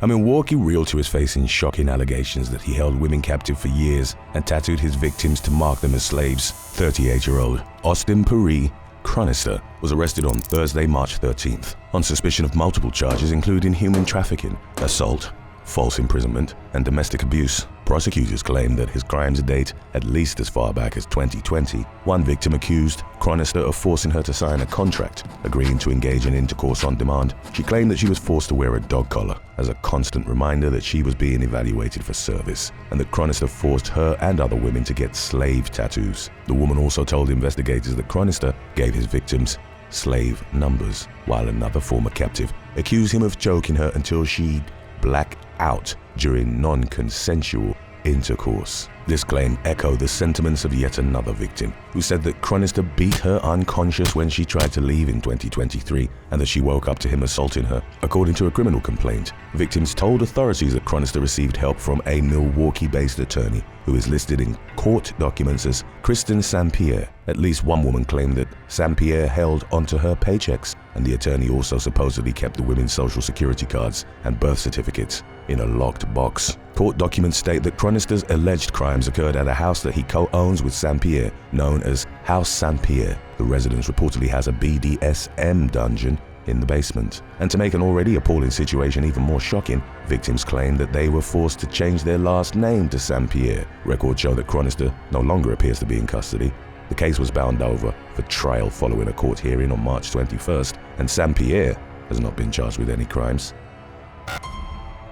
A Milwaukee realtor is facing shocking allegations that he held women captive for years and tattooed his victims to mark them as slaves. 38-year-old Austin Perry Chronister was arrested on Thursday, March 13th, on suspicion of multiple charges including human trafficking, assault, false imprisonment, and domestic abuse. Prosecutors claim that his crimes date at least as far back as 2020. One victim accused Chronister of forcing her to sign a contract, agreeing to engage in intercourse on demand. She claimed that she was forced to wear a dog collar as a constant reminder that she was being evaluated for service, and that Chronister forced her and other women to get slave tattoos. The woman also told investigators that Chronister gave his victims slave numbers, while another former captive accused him of choking her until she'd black out during non-consensual intercourse. This claim echoed the sentiments of yet another victim, who said that Chronister beat her unconscious when she tried to leave in 2023 and that she woke up to him assaulting her. According to a criminal complaint, victims told authorities that Chronister received help from a Milwaukee-based attorney who is listed in court documents as Kristen Saint-Pierre. At least one woman claimed that Saint-Pierre held onto her paychecks, and the attorney also supposedly kept the women's social security cards and birth certificates in a locked box. Court documents state that Chronister's alleged crimes occurred at a house that he co-owns with Saint-Pierre, known as House Saint-Pierre. The residence reportedly has a BDSM dungeon in the basement. And to make an already appalling situation even more shocking, victims claim that they were forced to change their last name to Saint-Pierre. Records show that Chronister no longer appears to be in custody. The case was bound over for trial following a court hearing on March 21st, and Saint-Pierre has not been charged with any crimes.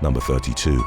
Number 32.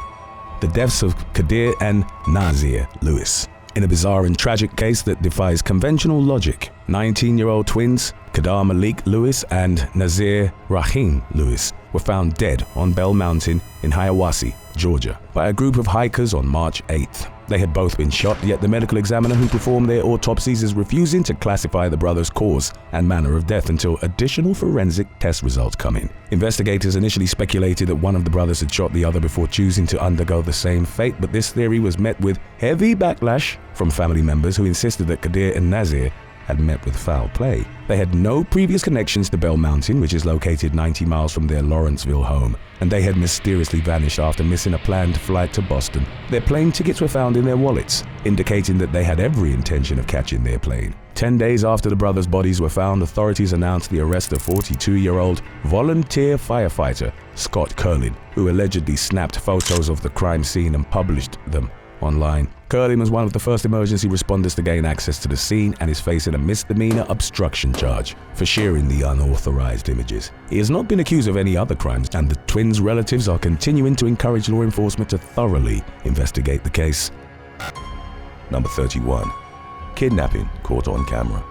The deaths of Qaadir and Naazir Lewis. In a bizarre and tragic case that defies conventional logic, 19-year-old twins Qaadir Malik Lewis and Naazir Rahim Lewis were found dead on Bell Mountain in Hiawassee, Georgia, by a group of hikers on March 8th. They had both been shot, yet the medical examiner who performed their autopsies is refusing to classify the brothers' cause and manner of death until additional forensic test results come in. Investigators initially speculated that one of the brothers had shot the other before choosing to undergo the same fate, but this theory was met with heavy backlash from family members who insisted that Qaadir and Naazir had met with foul play. They had no previous connections to Bell Mountain, which is located 90 miles from their Lawrenceville home, and they had mysteriously vanished after missing a planned flight to Boston. Their plane tickets were found in their wallets, indicating that they had every intention of catching their plane. 10 days after the brothers' bodies were found, authorities announced the arrest of 42-year-old volunteer firefighter Scott Curlin, who allegedly snapped photos of the crime scene and published them online. Curlin was one of the first emergency responders to gain access to the scene and is facing a misdemeanor obstruction charge for sharing the unauthorized images. He has not been accused of any other crimes, and the twins' relatives are continuing to encourage law enforcement to thoroughly investigate the case. Number 31. Kidnapping caught on camera.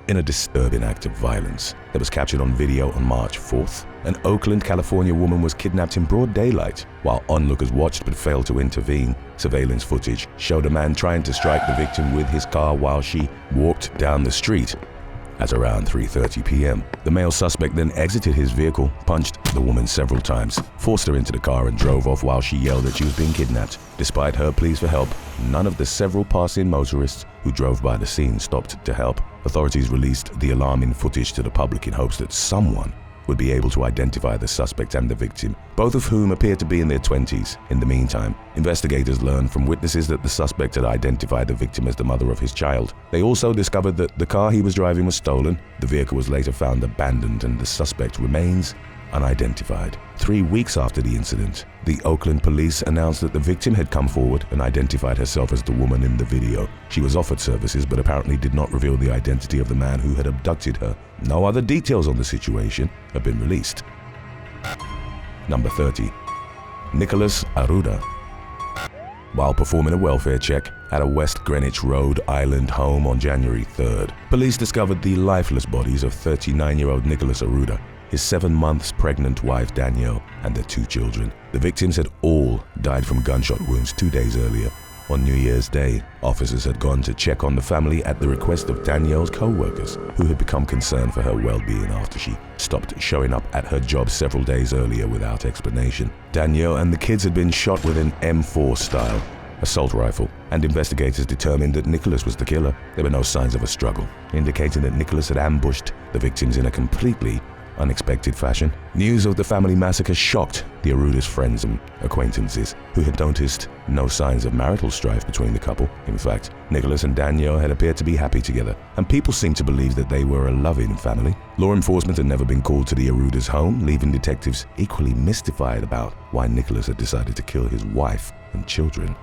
In a disturbing act of violence that was captured on video on March 4th, an Oakland, California woman was kidnapped in broad daylight while onlookers watched but failed to intervene. Surveillance footage showed a man trying to strike the victim with his car while she walked down the street. At around 3:30 p.m., the male suspect then exited his vehicle, punched the woman several times, forced her into the car and drove off while she yelled that she was being kidnapped. Despite her pleas for help, none of the several passing motorists who drove by the scene stopped to help. Authorities released the alarming footage to the public in hopes that someone would be able to identify the suspect and the victim, both of whom appeared to be in their 20s. In the meantime, investigators learned from witnesses that the suspect had identified the victim as the mother of his child. They also discovered that the car he was driving was stolen. The vehicle was later found abandoned and the suspect remains unidentified. 3 weeks after the incident, the Oakland police announced that the victim had come forward and identified herself as the woman in the video. She was offered services but apparently did not reveal the identity of the man who had abducted her. No other details on the situation have been released. Number 30. Nicholas Arruda. While performing a welfare check at a West Greenwich, Rhode Island home on January 3rd, police discovered the lifeless bodies of 39-year-old Nicholas Arruda, his 7 months pregnant wife Danielle, and their 2 children. The victims had all died from gunshot wounds 2 days earlier. On New Year's Day, officers had gone to check on the family at the request of Danielle's co-workers, who had become concerned for her well-being after she stopped showing up at her job several days earlier without explanation. Danielle and the kids had been shot with an M4-style assault rifle, and investigators determined that Nicholas was the killer. There were no signs of a struggle, indicating that Nicholas had ambushed the victims in a completely unexpected fashion. News of the family massacre shocked the Arruda's friends and acquaintances, who had noticed no signs of marital strife between the couple. In fact, Nicholas and Danielle had appeared to be happy together, and people seemed to believe that they were a loving family. Law enforcement had never been called to the Arruda's home, leaving detectives equally mystified about why Nicholas had decided to kill his wife and children.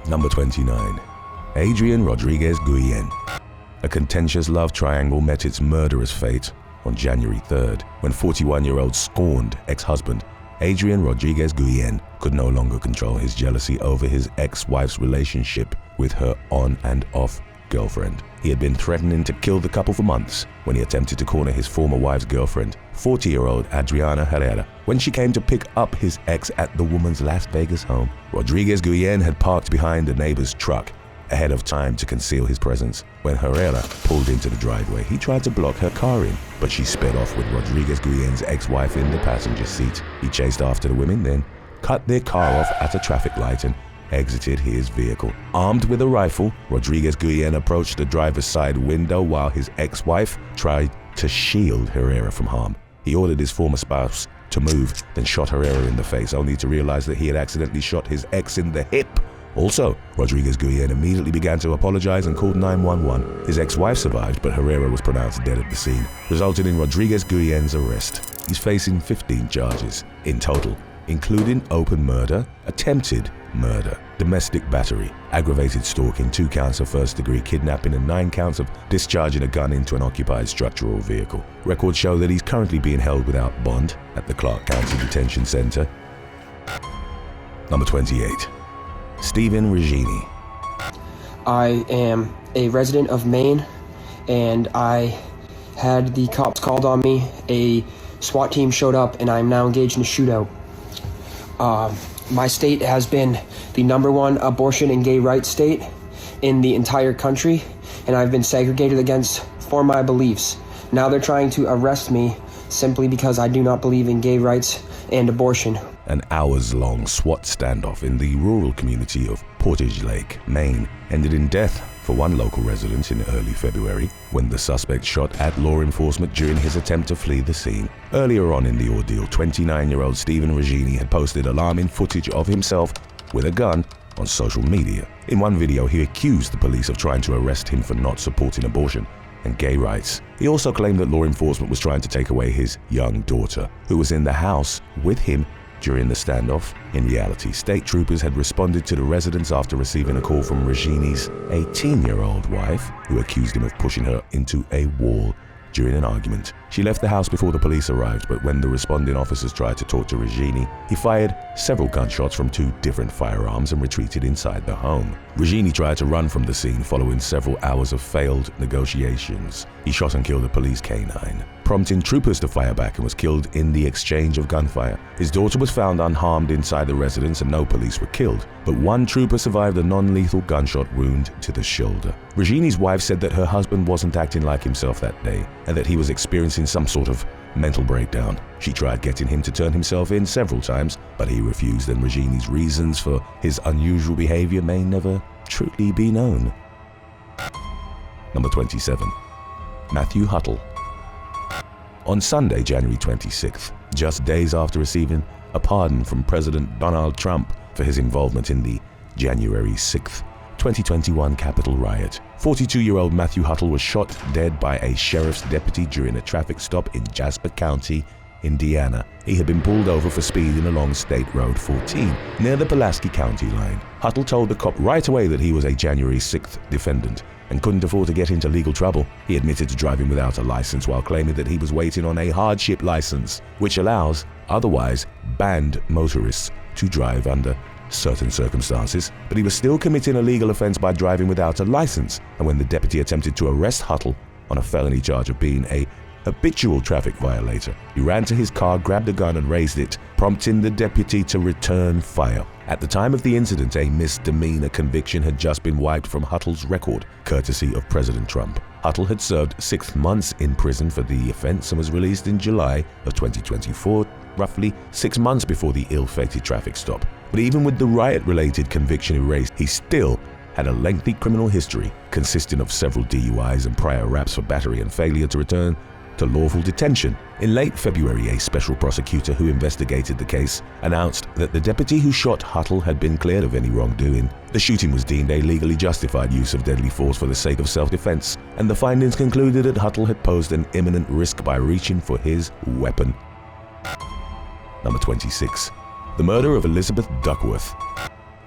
Number 29. Adrian Rodriguez-Guillen. A contentious love triangle met its murderous fate on January 3rd, when 41-year-old scorned ex-husband Adrian Rodriguez-Guillen could no longer control his jealousy over his ex-wife's relationship with her on and off girlfriend. He had been threatening to kill the couple for months when he attempted to corner his former wife's girlfriend, 40-year-old Adriana Herrera. When she came to pick up his ex at the woman's Las Vegas home, Rodriguez-Guillen had parked behind a neighbor's truck ahead of time to conceal his presence. When Herrera pulled into the driveway, he tried to block her car in, but she sped off with Rodriguez-Guillen's ex-wife in the passenger seat. He chased after the women, then cut their car off at a traffic light and exited his vehicle. Armed with a rifle, Rodriguez-Guillen approached the driver's side window while his ex-wife tried to shield Herrera from harm. He ordered his former spouse to move, then shot Herrera in the face, only to realize that he had accidentally shot his ex in the hip. Also, Rodriguez-Guillen immediately began to apologize and called 911. His ex-wife survived, but Herrera was pronounced dead at the scene, resulting in Rodriguez-Guillen's arrest. He's facing 15 charges in total, including open murder, attempted murder, domestic battery, aggravated stalking, 2 counts of first-degree kidnapping, and 9 counts of discharging a gun into an occupied structure or vehicle. Records show that he's currently being held without bond at the Clark County Detention Center. Number 28. Stephen Righini. I am a resident of Maine, and I had the cops called on me. A SWAT team showed up, and I'm now engaged in a shootout. My state has been the #1 abortion and gay rights state in the entire country, and I've been segregated against for my beliefs. Now they're trying to arrest me simply because I do not believe in gay rights and abortion. An hours-long SWAT standoff in the rural community of Portage Lake, Maine, ended in death for one local resident in early February when the suspect shot at law enforcement during his attempt to flee the scene. Earlier on in the ordeal, 29-year-old Stephen Righini had posted alarming footage of himself with a gun on social media. In one video, he accused the police of trying to arrest him for not supporting abortion and gay rights. He also claimed that law enforcement was trying to take away his young daughter, who was in the house with him during the standoff. In reality, state troopers had responded to the residence after receiving a call from Righini's 18-year-old wife, who accused him of pushing her into a wall during an argument. She left the house before the police arrived, but when the responding officers tried to talk to Righini, he fired several gunshots from 2 different firearms and retreated inside the home. Righini tried to run from the scene following several hours of failed negotiations. He shot and killed a police canine, prompting troopers to fire back, and was killed in the exchange of gunfire. His daughter was found unharmed inside the residence and no police were killed, but one trooper survived a non-lethal gunshot wound to the shoulder. Righini's wife said that her husband wasn't acting like himself that day and that he was experiencing some sort of mental breakdown. She tried getting him to turn himself in several times, but he refused, and Righini's reasons for his unusual behavior may never truly be known. Number 27. Matthew Huttle. On Sunday, January 26th, just days after receiving a pardon from President Donald Trump for his involvement in the January 6th, 2021 Capitol riot, 42-year-old Matthew Huttle was shot dead by a sheriff's deputy during a traffic stop in Jasper County, Indiana. He had been pulled over for speeding along State Road 14 near the Pulaski County line. Huttle told the cop right away that he was a January 6th defendant and couldn't afford to get into legal trouble. He admitted to driving without a license while claiming that he was waiting on a hardship license, which allows otherwise banned motorists to drive under certain circumstances, but he was still committing a legal offense by driving without a license. And when the deputy attempted to arrest Huttle on a felony charge of being a habitual traffic violator, he ran to his car, grabbed a gun and raised it, prompting the deputy to return fire. At the time of the incident, a misdemeanor conviction had just been wiped from Huttle's record, courtesy of President Trump. Huttle had served 6 months in prison for the offense and was released in July of 2024, roughly 6 months before the ill-fated traffic stop. But even with the riot-related conviction erased, he still had a lengthy criminal history consisting of several DUIs and prior raps for battery and failure to return to lawful detention. In late February, a special prosecutor who investigated the case announced that the deputy who shot Huttle had been cleared of any wrongdoing. The shooting was deemed a legally justified use of deadly force for the sake of self-defense, and the findings concluded that Huttle had posed an imminent risk by reaching for his weapon. Number 26. The murder of Elizabeth Duckworth.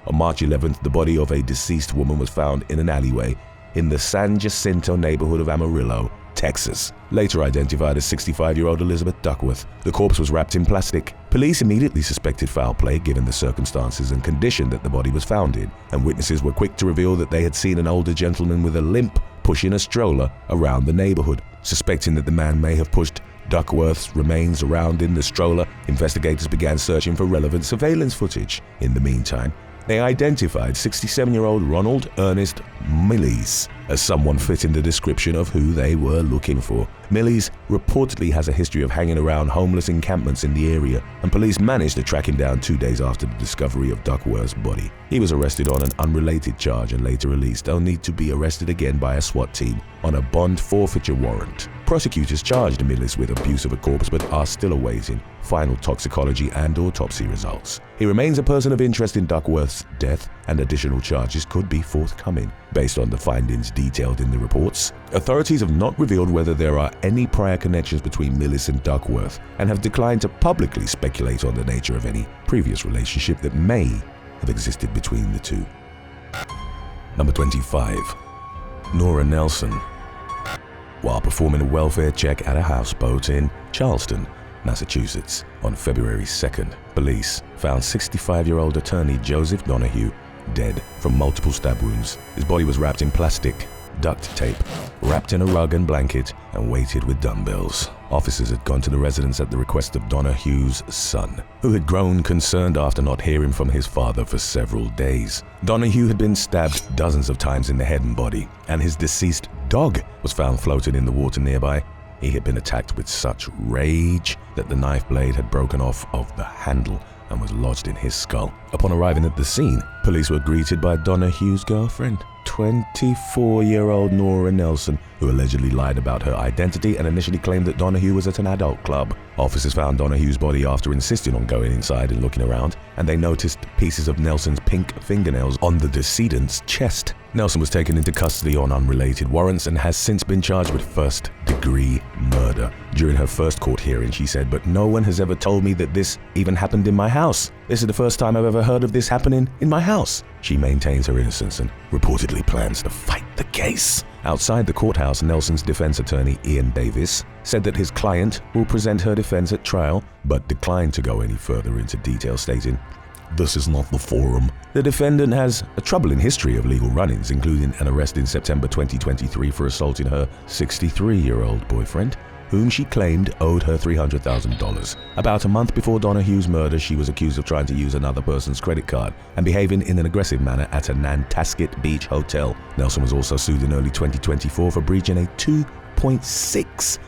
On March 11th, the body of a deceased woman was found in an alleyway in the San Jacinto neighborhood of Amarillo, Texas, later identified as 65-year-old Elizabeth Duckworth. The corpse was wrapped in plastic. Police immediately suspected foul play given the circumstances and condition that the body was found in, and witnesses were quick to reveal that they had seen an older gentleman with a limp pushing a stroller around the neighborhood. Suspecting that the man may have pushed Duckworth's remains around in the stroller, investigators began searching for relevant surveillance footage. In the meantime, they identified 67-year-old Ronald Ernest Millies as someone fitting the description of who they were looking for. Millies reportedly has a history of hanging around homeless encampments in the area, and police managed to track him down 2 days after the discovery of Duckworth's body. He was arrested on an unrelated charge and later released, only to be arrested again by a SWAT team on a bond forfeiture warrant. Prosecutors charged Millies with abuse of a corpse but are still awaiting final toxicology and autopsy results. He remains a person of interest in Duckworth's death, and additional charges could be forthcoming. Based on the findings detailed in the reports, authorities have not revealed whether there are any prior connections between Millies and Duckworth and have declined to publicly speculate on the nature of any previous relationship that may have existed between the two. Number 25. Nora Nelson. While performing a welfare check at a houseboat in Charleston, Massachusetts, on February 2nd, police found 65-year-old attorney Joseph Donahue dead from multiple stab wounds. His body was wrapped in plastic, duct tape, wrapped in a rug and blanket, and weighted with dumbbells. Officers had gone to the residence at the request of Donahue's son, who had grown concerned after not hearing from his father for several days. Donahue had been stabbed dozens of times in the head and body, and his deceased dog was found floating in the water nearby. He had been attacked with such rage that the knife blade had broken off of the handle and was lodged in his skull. Upon arriving at the scene, police were greeted by Donahue's girlfriend, 24-year-old Nora Nelson, who allegedly lied about her identity and initially claimed that Donahue was at an adult club. Officers found Donahue's body after insisting on going inside and looking around, and they noticed pieces of Nelson's pink fingernails on the decedent's chest. Nelson was taken into custody on unrelated warrants and has since been charged with first-degree murder. During her first court hearing, she said, "But no one has ever told me that this even happened in my house. This is the first time I've ever heard of this happening in my house." She maintains her innocence and reportedly plans to fight the case. Outside the courthouse, Nelson's defense attorney, Ian Davis, said that his client will present her defense at trial, but declined to go any further into detail, stating, "This is not the forum." The defendant has a troubling history of legal run-ins, including an arrest in September 2023 for assaulting her 63-year-old boyfriend, whom she claimed owed her $300,000. About a month before Donahue's murder, she was accused of trying to use another person's credit card and behaving in an aggressive manner at a Nantasket Beach hotel. Nelson was also sued in early 2024 for breaching a $2.6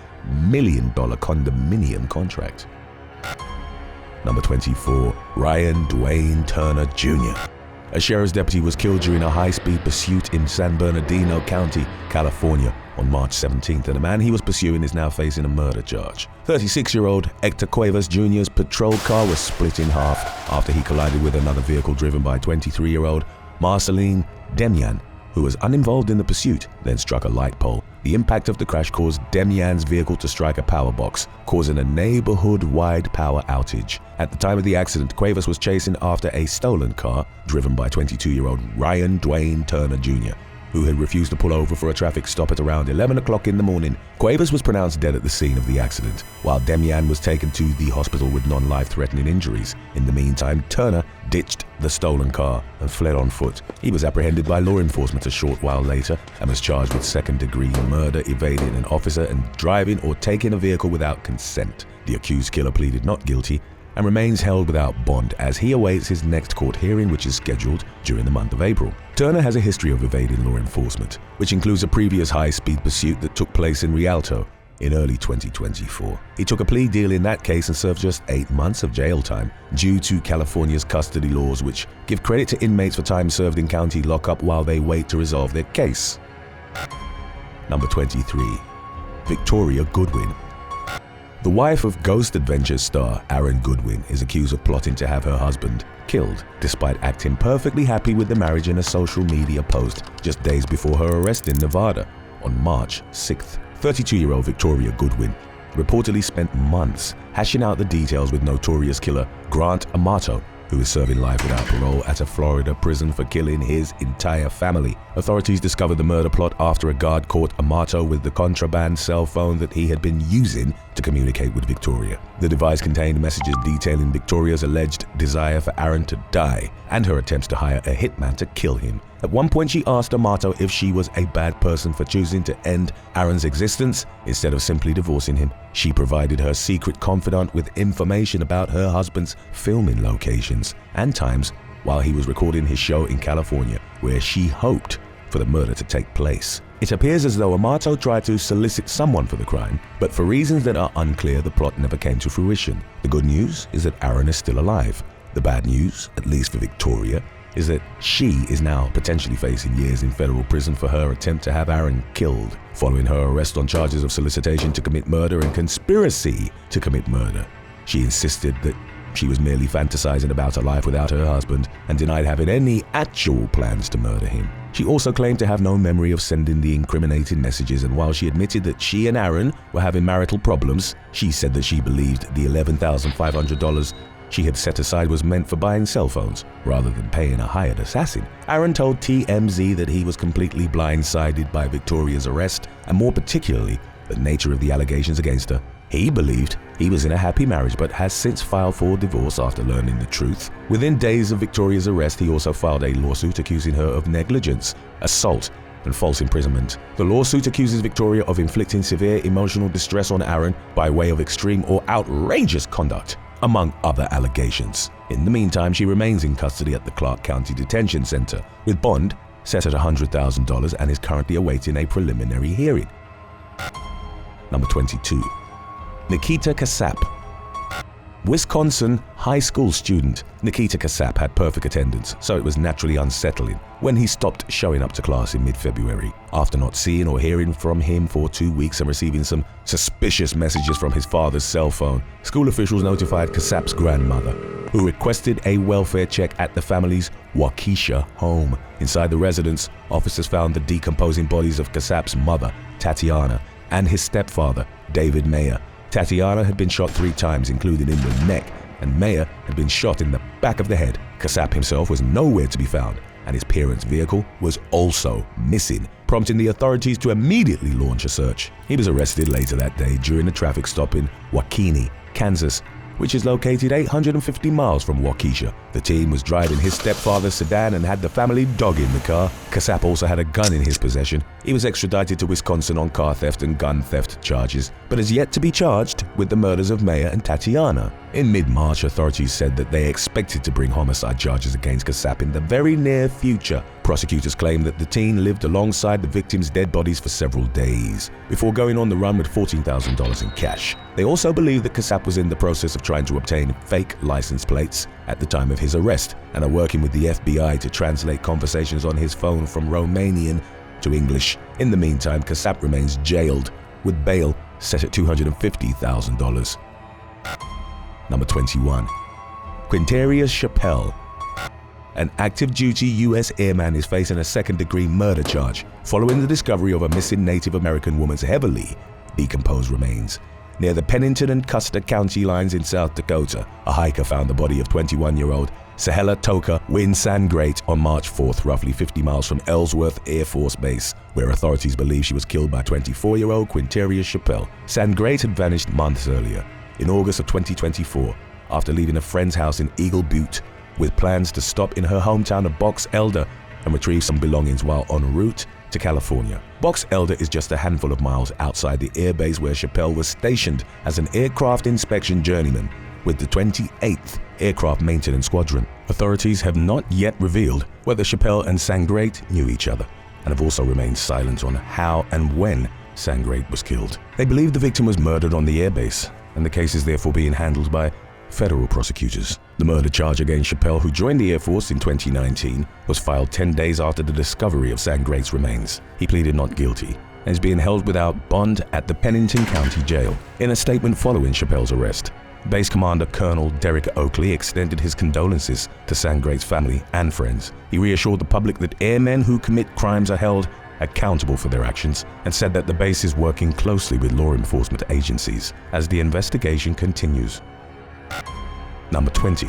million condominium contract. Number 24. Ryan Dwayne Turner Jr. A sheriff's deputy was killed during a high-speed pursuit in San Bernardino County, California, on March 17th, and the man he was pursuing is now facing a murder charge. 36-year-old Hector Cuevas Jr.'s patrol car was split in half after he collided with another vehicle driven by 23-year-old Marceline Demian, who was uninvolved in the pursuit, then struck a light pole. The impact of the crash caused Demian's vehicle to strike a power box, causing a neighborhood-wide power outage. At the time of the accident, Cuevas was chasing after a stolen car driven by 22-year-old Ryan Dwayne Turner Jr., who had refused to pull over for a traffic stop at around 11 o'clock in the morning. Cuevas was pronounced dead at the scene of the accident, while Demian was taken to the hospital with non-life-threatening injuries. In the meantime, Turner ditched the stolen car and fled on foot. He was apprehended by law enforcement a short while later and was charged with second-degree murder, evading an officer, and driving or taking a vehicle without consent. The accused killer pleaded not guilty and remains held without bond as he awaits his next court hearing, which is scheduled during the month of April. Turner has a history of evading law enforcement, which includes a previous high-speed pursuit that took place in Rialto in early 2024. He took a plea deal in that case and served just 8 months of jail time due to California's custody laws, which give credit to inmates for time served in county lockup while they wait to resolve their case. Number 23. Victoria Goodwin. The wife of Ghost Adventures star Aaron Goodwin is accused of plotting to have her husband killed, despite acting perfectly happy with the marriage in a social media post just days before her arrest in Nevada on March 6th. 32-year-old Victoria Goodwin reportedly spent months hashing out the details with notorious killer Grant Amato, who is serving life without parole at a Florida prison for killing his entire family. Authorities discovered the murder plot after a guard caught Amato with the contraband cell phone that he had been using to communicate with Victoria. The device contained messages detailing Victoria's alleged desire for Aaron to die and her attempts to hire a hitman to kill him. At one point, she asked Amato if she was a bad person for choosing to end Aaron's existence instead of simply divorcing him. She provided her secret confidant with information about her husband's filming locations and times while he was recording his show in California, where she hoped for the murder to take place. It appears as though Amato tried to solicit someone for the crime, but for reasons that are unclear, the plot never came to fruition. The good news is that Aaron is still alive. The bad news, at least for Victoria, is that she is now potentially facing years in federal prison for her attempt to have Aaron killed, following her arrest on charges of solicitation to commit murder and conspiracy to commit murder. She insisted that she was merely fantasizing about a life without her husband and denied having any actual plans to murder him. She also claimed to have no memory of sending the incriminating messages, and while she admitted that she and Aaron were having marital problems, she said that she believed the $11,500 she had set aside was meant for buying cell phones rather than paying a hired assassin. Aaron told TMZ that he was completely blindsided by Victoria's arrest, and more particularly, the nature of the allegations against her. He believed he was in a happy marriage but has since filed for divorce after learning the truth. Within days of Victoria's arrest, he also filed a lawsuit accusing her of negligence, assault, and false imprisonment. The lawsuit accuses Victoria of inflicting severe emotional distress on Aaron by way of extreme or outrageous conduct, among other allegations. In the meantime, she remains in custody at the Clark County Detention Center, with bond set at $100,000, and is currently awaiting a preliminary hearing. Number 22. Nikita Casap. Wisconsin high school student Nikita Casap had perfect attendance, so it was naturally unsettling when he stopped showing up to class in mid-February. After not seeing or hearing from him for 2 weeks and receiving some suspicious messages from his father's cell phone, school officials notified Casap's grandmother, who requested a welfare check at the family's Waukesha home. Inside the residence, officers found the decomposing bodies of Casap's mother, Tatiana, and his stepfather, David Mayer. Tatiana had been shot 3 times, including in the neck, and Mayer had been shot in the back of the head. Casap himself was nowhere to be found, and his parents' vehicle was also missing, prompting the authorities to immediately launch a search. He was arrested later that day during a traffic stop in Righini, Kansas, which is located 850 miles from Waukesha. The teen was driving his stepfather's sedan and had the family dog in the car. Casap also had a gun in his possession. He was extradited to Wisconsin on car theft and gun theft charges, but is yet to be charged with the murders of Mayer and Tatiana. In mid-March, authorities said that they expected to bring homicide charges against Casap in the very near future. Prosecutors claimed that the teen lived alongside the victims' dead bodies for several days before going on the run with $14,000 in cash. They also believe that Casap was in the process of trying to obtain fake license plates at the time of his arrest and are working with the FBI to translate conversations on his phone from Romanian to English. In the meantime, Casap remains jailed with bail set at $250,000. Number 21. Quinterius Chappelle. An active-duty U.S. airman is facing a second-degree murder charge following the discovery of a missing Native American woman's heavily decomposed remains. Near the Pennington and Custer County lines in South Dakota, a hiker found the body of 21-year-old Sahela Toka Win Sangreat on March 4th, roughly 50 miles from Ellsworth Air Force Base, where authorities believe she was killed by 24-year-old Quinterius Chappelle. Sangreat had vanished months earlier, in August of 2024, after leaving a friend's house in Eagle Butte with plans to stop in her hometown of Box Elder and retrieve some belongings while en route to California. Box Elder is just a handful of miles outside the airbase where Chappelle was stationed as an aircraft inspection journeyman with the 28th Aircraft Maintenance Squadron. Authorities have not yet revealed whether Chappelle and Sangreat knew each other, and have also remained silent on how and when Sangreat was killed. They believe the victim was murdered on the airbase, and the case is therefore being handled by federal prosecutors. The murder charge against Chappelle, who joined the Air Force in 2019, was filed 10 days after the discovery of Sangreat's remains. He pleaded not guilty and is being held without bond at the Pennington County Jail. In a statement following Chappelle's arrest, Base Commander Colonel Derek Oakley extended his condolences to Sangrate's family and friends. He reassured the public that airmen who commit crimes are held accountable for their actions, and said that the base is working closely with law enforcement agencies as the investigation continues. Number 20.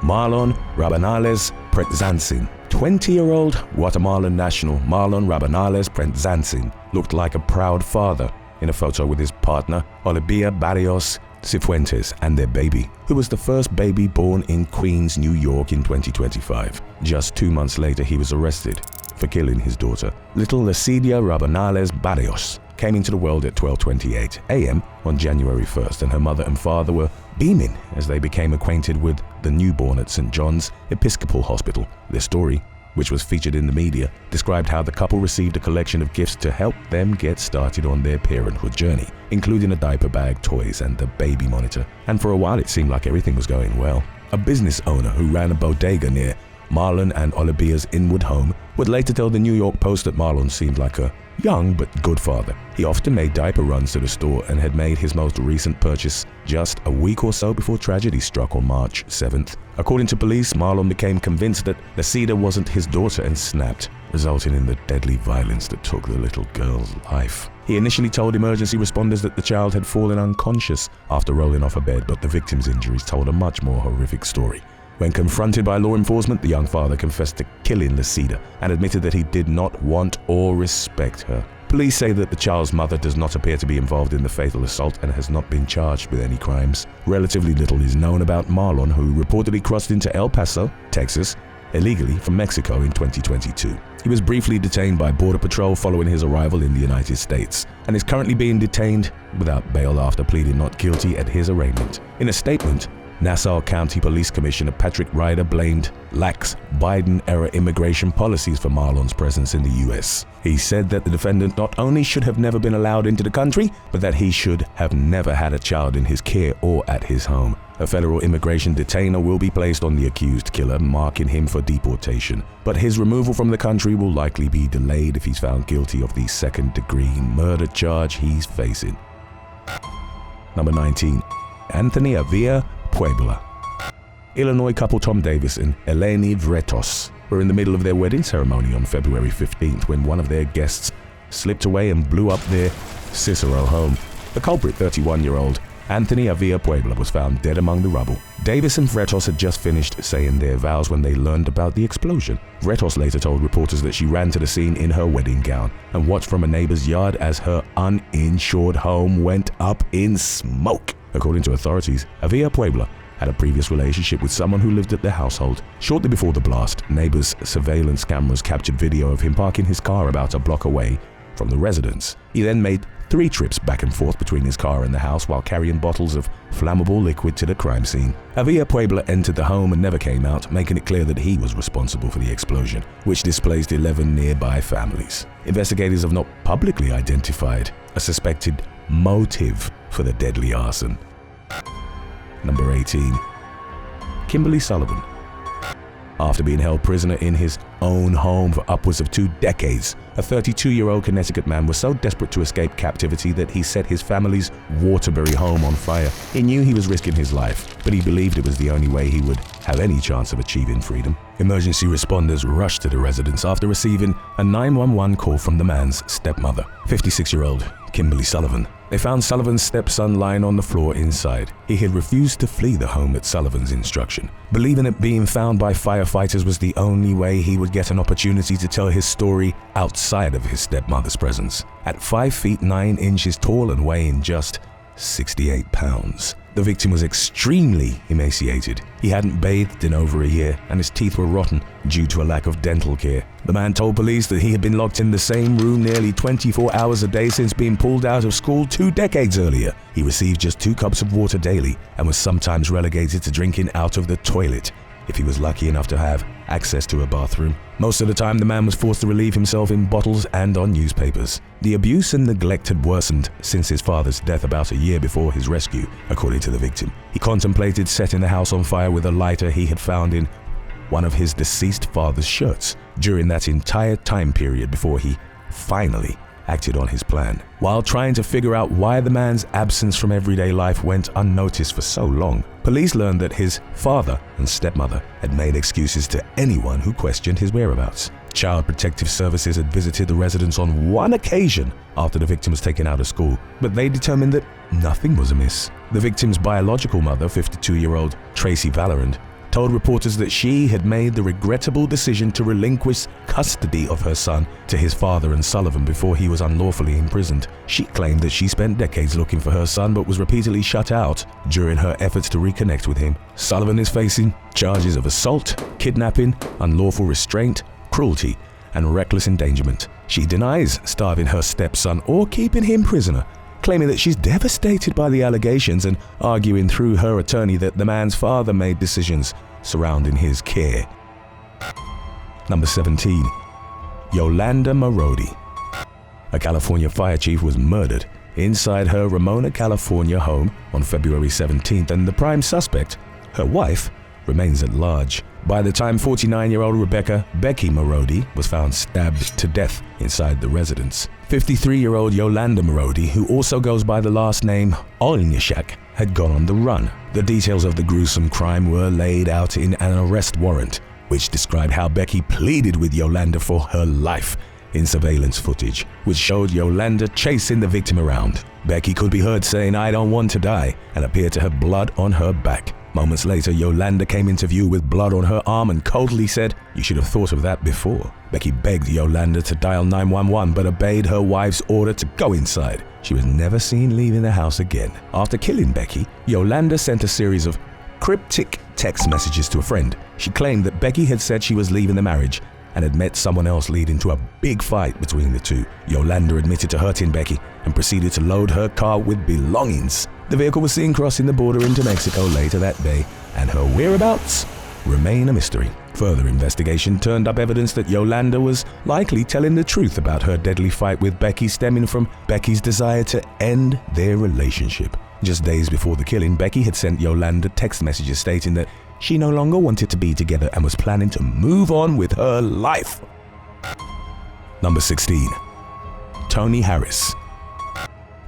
Marlon Rabanales-Pretzantzin. 20-year-old Guatemalan national Marlon Rabanales-Pretzantzin looked like a proud father in a photo with his partner Olivia Barrios Cifuentes and their baby, who was the first baby born in Queens, New York in 2025. Just 2 months later, he was arrested for killing his daughter. Little Licidia Rabanales Barrios came into the world at 12:28 a.m. on January 1st, and her mother and father were beaming as they became acquainted with the newborn at St. John's Episcopal Hospital. Their story, which was featured in the media, described how the couple received a collection of gifts to help them get started on their parenthood journey, including a diaper bag, toys, and a baby monitor. And for a while it seemed like everything was going well. A business owner who ran a bodega near Marlon and Olivia's Inwood home would later tell the New York Post that Marlon seemed like a young but good father. He often made diaper runs to the store and had made his most recent purchase just a week or so before tragedy struck on March 7th. According to police, Marlon became convinced that Lacida wasn't his daughter and snapped, resulting in the deadly violence that took the little girl's life. He initially told emergency responders that the child had fallen unconscious after rolling off a bed, but the victim's injuries told a much more horrific story. When confronted by law enforcement, the young father confessed to killing Lacida and admitted that he did not want or respect her. Police say that the child's mother does not appear to be involved in the fatal assault and has not been charged with any crimes. Relatively little is known about Marlon, who reportedly crossed into El Paso, Texas, illegally from Mexico in 2022. He was briefly detained by Border Patrol following his arrival in the United States and is currently being detained without bail after pleading not guilty at his arraignment. In a statement, Nassau County Police Commissioner Patrick Ryder blamed lax Biden-era immigration policies for Marlon's presence in the U.S. He said that the defendant not only should have never been allowed into the country, but that he should have never had a child in his care or at his home. A federal immigration detainer will be placed on the accused killer, marking him for deportation. But his removal from the country will likely be delayed if he's found guilty of the second-degree murder charge he's facing. Number 19. Anthony Avila-Puebla. Illinois couple Tom Davis and Eleni Vretos were in the middle of their wedding ceremony on February 15th when one of their guests slipped away and blew up their Cicero home. The culprit, 31-year-old Anthony Avila-Puebla, was found dead among the rubble. Davis and Vretos had just finished saying their vows when they learned about the explosion. Vretos later told reporters that she ran to the scene in her wedding gown and watched from a neighbor's yard as her uninsured home went up in smoke. According to authorities, Avila-Puebla had a previous relationship with someone who lived at their household. Shortly before the blast, neighbors' surveillance cameras captured video of him parking his car about a block away from the residence. He then made 3 trips back and forth between his car and the house while carrying bottles of flammable liquid to the crime scene. Avila-Puebla entered the home and never came out, making it clear that he was responsible for the explosion, which displaced 11 nearby families. Investigators have not publicly identified a suspected motive for the deadly arson. Number 18. Kimberly Sullivan. After being held prisoner in his own home for upwards of 2 decades, a 32-year-old Connecticut man was so desperate to escape captivity that he set his family's Waterbury home on fire. He knew he was risking his life, but he believed it was the only way he would have any chance of achieving freedom. Emergency responders rushed to the residence after receiving a 911 call from the man's stepmother, 56-year-old Kimberly Sullivan. They found Sullivan's stepson lying on the floor inside. He had refused to flee the home at Sullivan's instruction, believing that being found by firefighters was the only way he would get an opportunity to tell his story outside of his stepmother's presence. At 5 feet 9 inches tall and weighing just 68 pounds, the victim was extremely emaciated. He hadn't bathed in over a year, and his teeth were rotten due to a lack of dental care. The man told police that he had been locked in the same room nearly 24 hours a day since being pulled out of school 2 decades earlier. He received just 2 cups of water daily and was sometimes relegated to drinking out of the toilet if he was lucky enough to have access to a bathroom. Most of the time, the man was forced to relieve himself in bottles and on newspapers. The abuse and neglect had worsened since his father's death about a year before his rescue, according to the victim. He contemplated setting the house on fire with a lighter he had found in one of his deceased father's shirts during that entire time period before he finally acted on his plan. While trying to figure out why the man's absence from everyday life went unnoticed for so long, police learned that his father and stepmother had made excuses to anyone who questioned his whereabouts. Child Protective Services had visited the residence on one occasion after the victim was taken out of school, but they determined that nothing was amiss. The victim's biological mother, 52-year-old Tracy Valorand, told reporters that she had made the regrettable decision to relinquish custody of her son to his father and Sullivan before he was unlawfully imprisoned. She claimed that she spent decades looking for her son but was repeatedly shut out during her efforts to reconnect with him. Sullivan is facing charges of assault, kidnapping, unlawful restraint, cruelty, and reckless endangerment. She denies starving her stepson or keeping him prisoner, claiming that she's devastated by the allegations and arguing through her attorney that the man's father made decisions surrounding his care. Number 17. Yolanda Marodi. A California fire chief was murdered inside her Ramona, California home on February 17th, and the prime suspect, her wife, remains at large. By the time 49-year-old Rebecca Becky Marodi was found stabbed to death inside the residence, 53-year-old Yolanda Marodi, who also goes by the last name Olnischak, had gone on the run. The details of the gruesome crime were laid out in an arrest warrant, which described how Becky pleaded with Yolanda for her life in surveillance footage, which showed Yolanda chasing the victim around. Becky could be heard saying, "I don't want to die," and appeared to have blood on her back. Moments later, Yolanda came into view with blood on her arm and coldly said, "You should have thought of that before." Becky begged Yolanda to dial 911 but obeyed her wife's order to go inside. She was never seen leaving the house again. After killing Becky, Yolanda sent a series of cryptic text messages to a friend. She claimed that Becky had said she was leaving the marriage and had met someone else, leading to a big fight between the two. Yolanda admitted to hurting Becky and proceeded to load her car with belongings. The vehicle was seen crossing the border into Mexico later that day, and her whereabouts remain a mystery. Further investigation turned up evidence that Yolanda was likely telling the truth about her deadly fight with Becky, stemming from Becky's desire to end their relationship. Just days before the killing, Becky had sent Yolanda text messages stating that she no longer wanted to be together and was planning to move on with her life. Number 16. Tony Harris.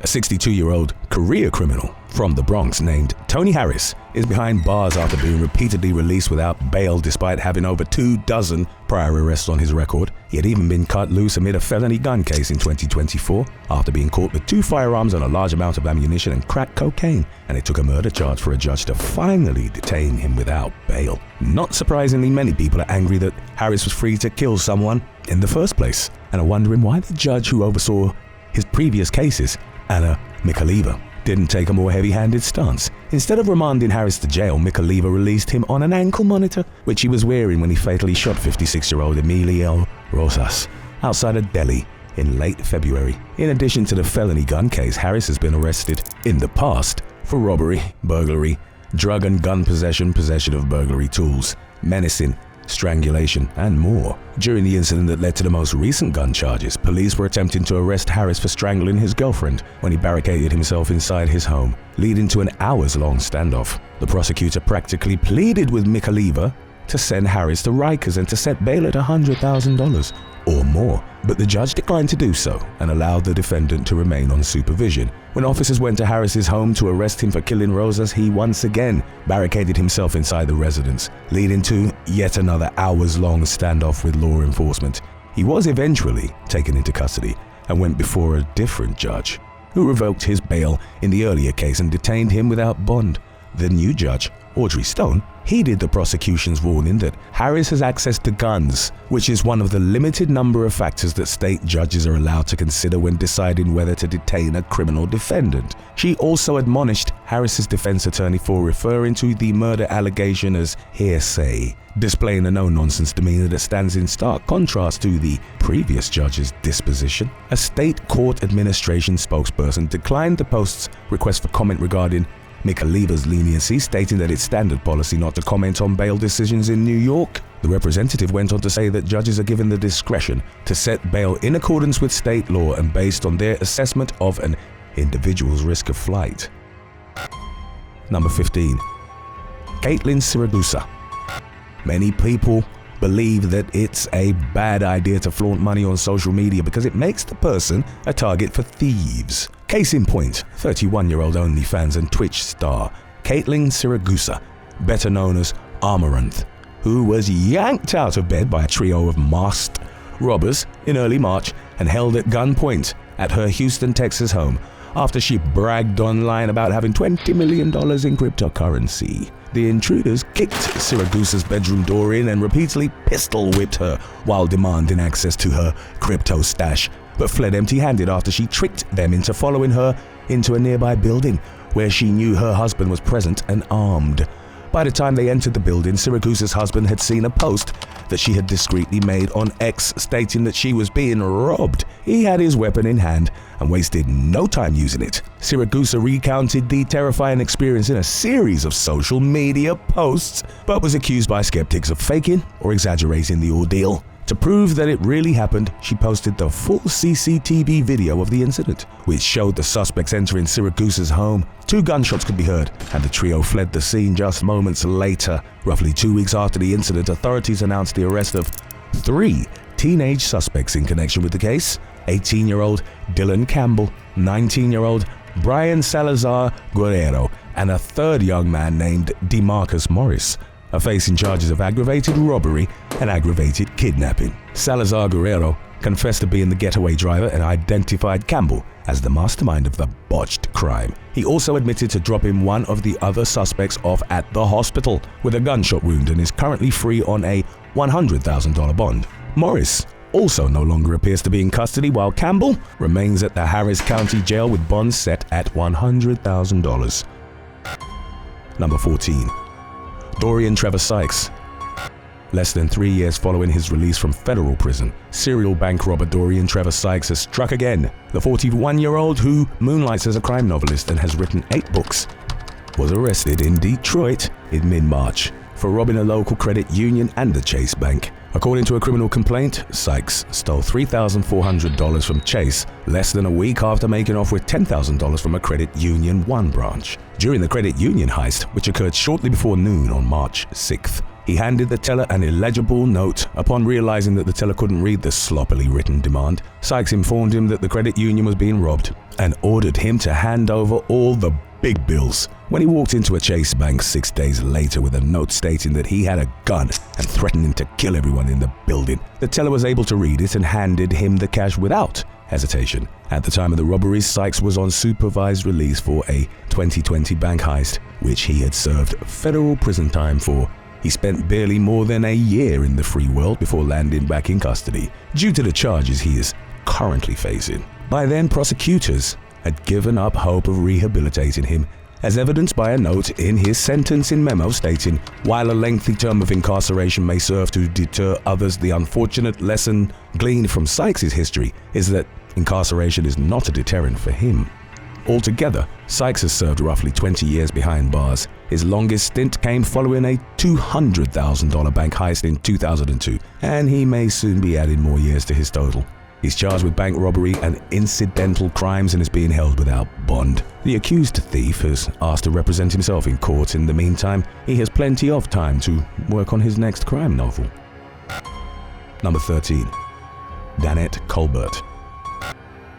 A 62-year-old career criminal from the Bronx named Tony Harris is behind bars after being repeatedly released without bail despite having over 24 prior arrests on his record. He had even been cut loose amid a felony gun case in 2024 after being caught with 2 firearms and a large amount of ammunition and crack cocaine, and it took a murder charge for a judge to finally detain him without bail. Not surprisingly, many people are angry that Harris was free to kill someone in the first place and are wondering why the judge who oversaw his previous cases, Anna Mikaleva, didn't take a more heavy-handed stance. Instead of remanding Harris to jail, Mikaleva released him on an ankle monitor, which he was wearing when he fatally shot 56-year-old Emilio Rosas outside of Delhi in late February. In addition to the felony gun case, Harris has been arrested in the past for robbery, burglary, drug and gun possession, possession of burglary tools, menacing, strangulation, and more. During the incident that led to the most recent gun charges, police were attempting to arrest Harris for strangling his girlfriend when he barricaded himself inside his home, leading to an hours-long standoff. The prosecutor practically pleaded with Mikaleva to send Harris to Rikers and to set bail at $100,000 or more, but the judge declined to do so and allowed the defendant to remain on supervision. When officers went to Harris's home to arrest him for killing Rosas, he once again barricaded himself inside the residence, leading to yet another hours-long standoff with law enforcement. He was eventually taken into custody and went before a different judge, who revoked his bail in the earlier case and detained him without bond. The new judge, Audrey Stone, heeded the prosecution's warning that Harris has access to guns, which is one of the limited number of factors that state judges are allowed to consider when deciding whether to detain a criminal defendant. She also admonished Harris's defense attorney for referring to the murder allegation as hearsay, displaying a no-nonsense demeanor that stands in stark contrast to the previous judge's disposition. A state court administration spokesperson declined the Post's request for comment regarding Mikaleva's leniency, stating that it's standard policy not to comment on bail decisions in New York. The representative went on to say that judges are given the discretion to set bail in accordance with state law and based on their assessment of an individual's risk of flight. Number 15. Kaitlyn Siragusa. Many people believe that it's a bad idea to flaunt money on social media because it makes the person a target for thieves. Case in point, 31-year-old OnlyFans and Twitch star Kaitlyn Siragusa, better known as Amaranth, who was yanked out of bed by a trio of masked robbers in early March and held at gunpoint at her Houston, Texas home after she bragged online about having $20 million in cryptocurrency. The intruders kicked Siragusa's bedroom door in and repeatedly pistol-whipped her while demanding access to her crypto stash, but fled empty-handed after she tricked them into following her into a nearby building where she knew her husband was present and armed. By the time they entered the building, Siragusa's husband had seen a post that she had discreetly made on X stating that she was being robbed. He had his weapon in hand and wasted no time using it. Siragusa recounted the terrifying experience in a series of social media posts, but was accused by skeptics of faking or exaggerating the ordeal. To prove that it really happened, she posted the full CCTV video of the incident, which showed the suspects entering Siragusa's home. 2 gunshots could be heard, and the trio fled the scene just moments later. Roughly 2 weeks after the incident, authorities announced the arrest of 3 teenage suspects in connection with the case: 18-year-old Dylan Campbell, 19-year-old Brian Salazar Guerrero, and a 3rd young man named DeMarcus Morris, are facing charges of aggravated robbery and aggravated kidnapping. Salazar Guerrero confessed to being the getaway driver and identified Campbell as the mastermind of the botched crime. He also admitted to dropping one of the other suspects off at the hospital with a gunshot wound and is currently free on a $100,000 bond. Morris also no longer appears to be in custody, while Campbell remains at the Harris County Jail with bonds set at $100,000. Number 14. Dorian Trevor Sykes. Less than 3 years following his release from federal prison, serial bank robber Dorian Trevor Sykes has struck again. The 41-year-old, who moonlights as a crime novelist and has written 8 books, was arrested in Detroit in mid-March for robbing a local credit union and the Chase Bank. According to a criminal complaint, Sykes stole $3,400 from Chase less than a week after making off with $10,000 from a credit union 1 branch. During the credit union heist, which occurred shortly before noon on March 6th, he handed the teller an illegible note. Upon realizing that the teller couldn't read the sloppily written demand, Sykes informed him that the credit union was being robbed and ordered him to hand over all the big bills. When he walked into a Chase Bank 6 days later with a note stating that he had a gun and threatening to kill everyone in the building, the teller was able to read it and handed him the cash without hesitation. At the time of the robberies, Sykes was on supervised release for a 2020 bank heist, which he had served federal prison time for. He spent barely more than a year in the free world before landing back in custody due to the charges he is currently facing. By then, prosecutors had given up hope of rehabilitating him, as evidenced by a note in his sentencing memo stating, while a lengthy term of incarceration may serve to deter others, the unfortunate lesson gleaned from Sykes' history is that incarceration is not a deterrent for him. Altogether, Sykes has served roughly 20 years behind bars. His longest stint came following a $200,000 bank heist in 2002, and he may soon be adding more years to his total. He's charged with bank robbery and incidental crimes and is being held without bond. The accused thief has asked to represent himself in court. In the meantime, he has plenty of time to work on his next crime novel. Number 13. Danette Colbert.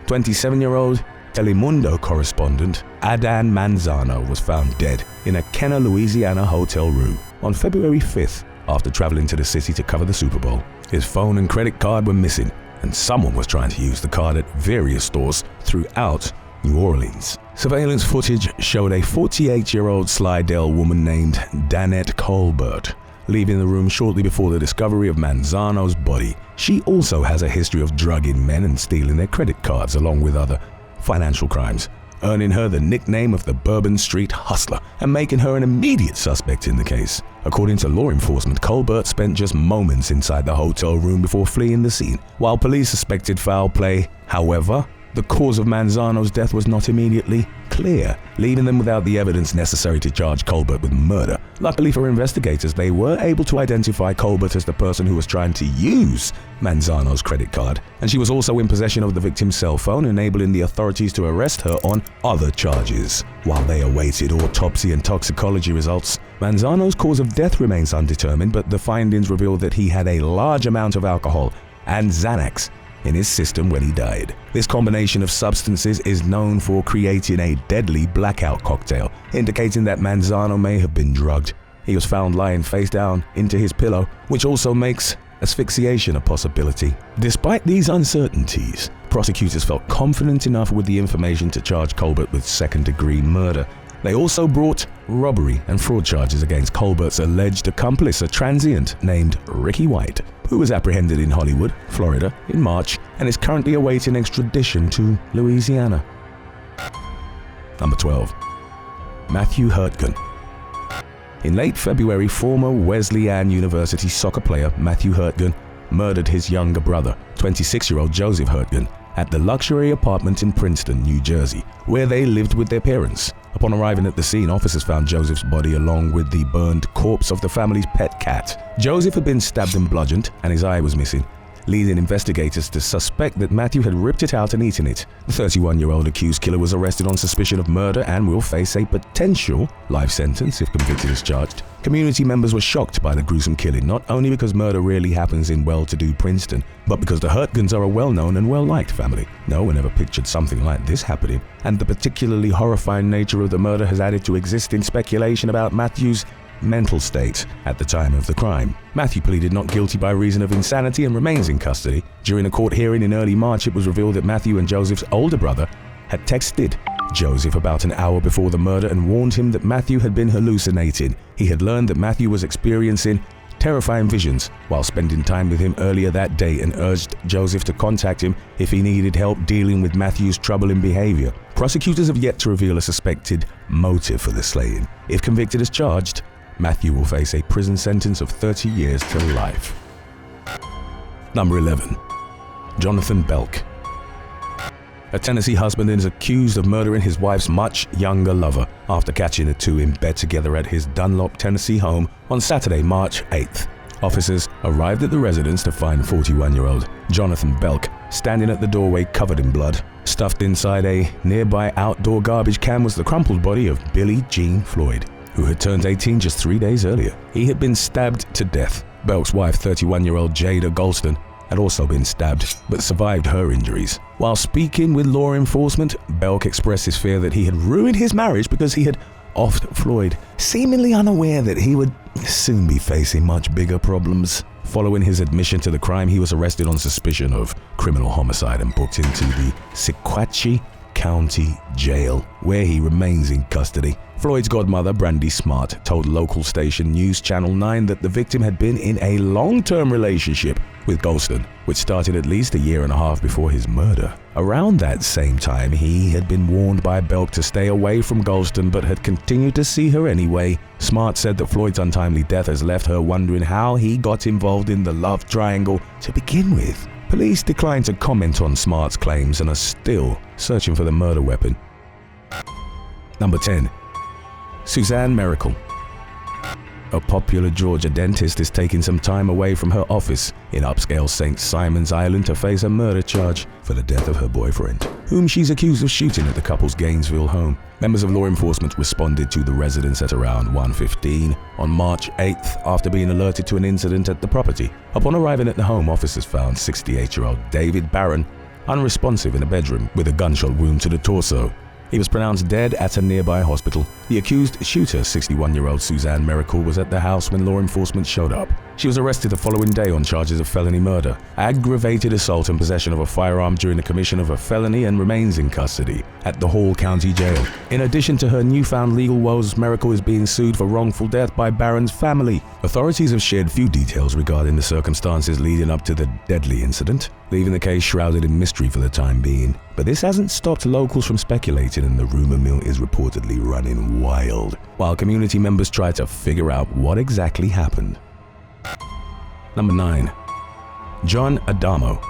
27-year-old Telemundo correspondent Adan Manzano was found dead in a Kenner, Louisiana hotel room on February 5th after traveling to the city to cover the Super Bowl. His phone and credit card were missing, and someone was trying to use the card at various stores throughout New Orleans. Surveillance footage showed a 48-year-old Slidell woman named Danette Colbert leaving the room shortly before the discovery of Manzano's body. She also has a history of drugging men and stealing their credit cards, along with other financial crimes, earning her the nickname of the Bourbon Street Hustler and making her an immediate suspect in the case. According to law enforcement, Colbert spent just moments inside the hotel room before fleeing the scene, while police suspected foul play. However, the cause of Manzano's death was not immediately clear, leaving them without the evidence necessary to charge Colbert with murder. Luckily for investigators, they were able to identify Colbert as the person who was trying to use Manzano's credit card, and she was also in possession of the victim's cell phone, enabling the authorities to arrest her on other charges. While they awaited autopsy and toxicology results, Manzano's cause of death remains undetermined, but the findings revealed that he had a large amount of alcohol and Xanax in his system when he died. This combination of substances is known for creating a deadly blackout cocktail, indicating that Manzano may have been drugged. He was found lying face down into his pillow, which also makes asphyxiation a possibility. Despite these uncertainties, prosecutors felt confident enough with the information to charge Colbert with second-degree murder. They also brought robbery and fraud charges against Colbert's alleged accomplice, a transient named Ricky White, who was apprehended in Hollywood, Florida, in March and is currently awaiting extradition to Louisiana. Number 12. Matthew Hertgen. In late February, former Wesleyan University soccer player Matthew Hertgen murdered his younger brother, 26-year-old Joseph Hertgen, at the luxury apartment in Princeton, New Jersey, where they lived with their parents. Upon arriving at the scene, officers found Joseph's body along with the burned corpse of the family's pet cat. Joseph had been stabbed and bludgeoned, and his eye was missing, leading investigators to suspect that Matthew had ripped it out and eaten it. The 31-year-old accused killer was arrested on suspicion of murder and will face a potential life sentence if convicted as charged. Community members were shocked by the gruesome killing, not only because murder rarely happens in well-to-do Princeton, but because the Hertgens are a well-known and well-liked family. No one ever pictured something like this happening, and the particularly horrifying nature of the murder has added to existing speculation about Matthew's mental state at the time of the crime. Matthew pleaded not guilty by reason of insanity and remains in custody. During a court hearing in early March, it was revealed that Matthew and Joseph's older brother had texted Joseph about an hour before the murder and warned him that Matthew had been hallucinating. He had learned that Matthew was experiencing terrifying visions while spending time with him earlier that day and urged Joseph to contact him if he needed help dealing with Matthew's troubling behavior. Prosecutors have yet to reveal a suspected motive for the slaying. If convicted as charged, Matthew will face a prison sentence of 30 years to life. Number 11. Jonathan Belk. A Tennessee husband is accused of murdering his wife's much younger lover after catching the two in bed together at his Dunlop, Tennessee home on Saturday, March 8th. Officers arrived at the residence to find 41-year-old Jonathan Belk standing at the doorway covered in blood. Stuffed inside a nearby outdoor garbage can was the crumpled body of Billie Jean Floyd, who had turned 18 just 3 days earlier. He had been stabbed to death. Belk's wife, 31-year-old Jada Golston, had also been stabbed, but survived her injuries. While speaking with law enforcement, Belk expressed his fear that he had ruined his marriage because he had offed Floyd, seemingly unaware that he would soon be facing much bigger problems. Following his admission to the crime, he was arrested on suspicion of criminal homicide and booked into the Sequatchie County Jail, where he remains in custody. Floyd's godmother, Brandy Smart, told local station News Channel 9 that the victim had been in a long-term relationship with Golston, which started at least a year and a half before his murder. Around that same time, he had been warned by Belk to stay away from Golston, but had continued to see her anyway. Smart said that Floyd's untimely death has left her wondering how he got involved in the love triangle to begin with. Police declined to comment on Smart's claims and are still searching for the murder weapon. Number 10. Suzanne Mericle. A popular Georgia dentist is taking some time away from her office in upscale St. Simon's Island to face a murder charge for the death of her boyfriend, whom she's accused of shooting at the couple's Gainesville home. Members of law enforcement responded to the residence at around 1:15 on March 8th after being alerted to an incident at the property. Upon arriving at the home, officers found 68-year-old David Barron unresponsive in a bedroom with a gunshot wound to the torso. He was pronounced dead at a nearby hospital. The accused shooter, 61-year-old Suzanne Mericle, was at the house when law enforcement showed up. She was arrested the following day on charges of felony murder, aggravated assault and possession of a firearm during the commission of a felony, and remains in custody at the Hall County Jail. In addition to her newfound legal woes, Mericle is being sued for wrongful death by Barron's family. Authorities have shared few details regarding the circumstances leading up to the deadly incident, leaving the case shrouded in mystery for the time being. But this hasn't stopped locals from speculating, and the rumor mill is reportedly running wild, while community members try to figure out what exactly happened. Number 9. John Adamo.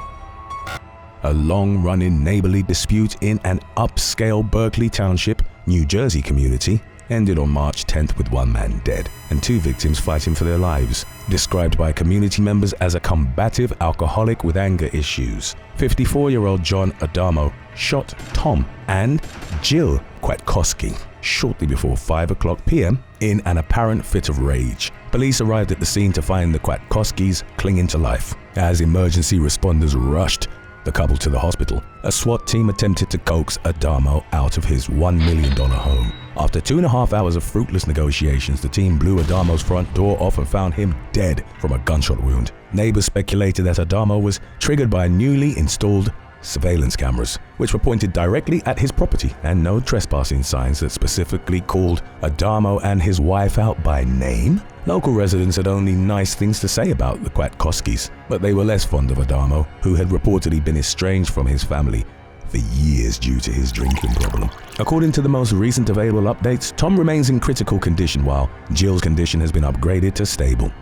A long-running neighborly dispute in an upscale Berkeley Township, New Jersey community ended on March 10th with one man dead and two victims fighting for their lives, described by community members as a combative alcoholic with anger issues. 54-year-old John Adamo shot Tom and Jill Kwiatkowski shortly before 5:00 p.m. in an apparent fit of rage. Police arrived at the scene to find the Kwiatkowskis clinging to life. As emergency responders rushed the couple to the hospital, a SWAT team attempted to coax Adamo out of his $1 million home. After 2.5 hours of fruitless negotiations, the team blew Adamo's front door off and found him dead from a gunshot wound. Neighbors speculated that Adamo was triggered by newly installed surveillance cameras, which were pointed directly at his property, and no trespassing signs that specifically called Adamo and his wife out by name. Local residents had only nice things to say about the Kwiatkowskis, but they were less fond of Adamo, who had reportedly been estranged from his family for years due to his drinking problem. According to the most recent available updates, Tom remains in critical condition while Jill's condition has been upgraded to stable.